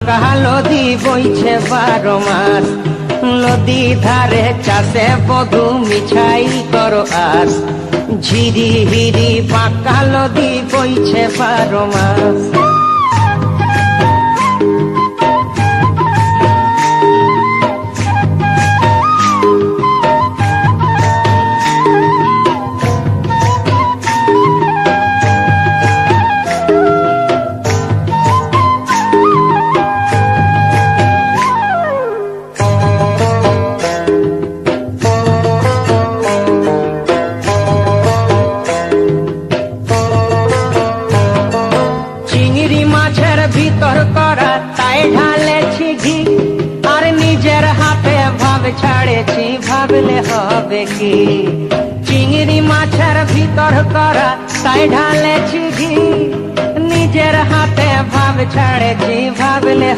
পাকা নদী বইছে 12 মাস, নদী ধারে চাষে বধু মিছাই করো আস। ঝিরি হিরি পাকা নদী বইছে 12 মাস। চিংড়ি মাছের ভিতর করা তাই ঢালেছি ঘি, আর নিজের হাতে ভাব ছাড়েছি, ভাবলে হবে কি। চিংড়ি মাছের ভিতর করা তাই ঢালেছি ঘি, নিজের হাতে ভাব ছাড়েছি, ভাবলে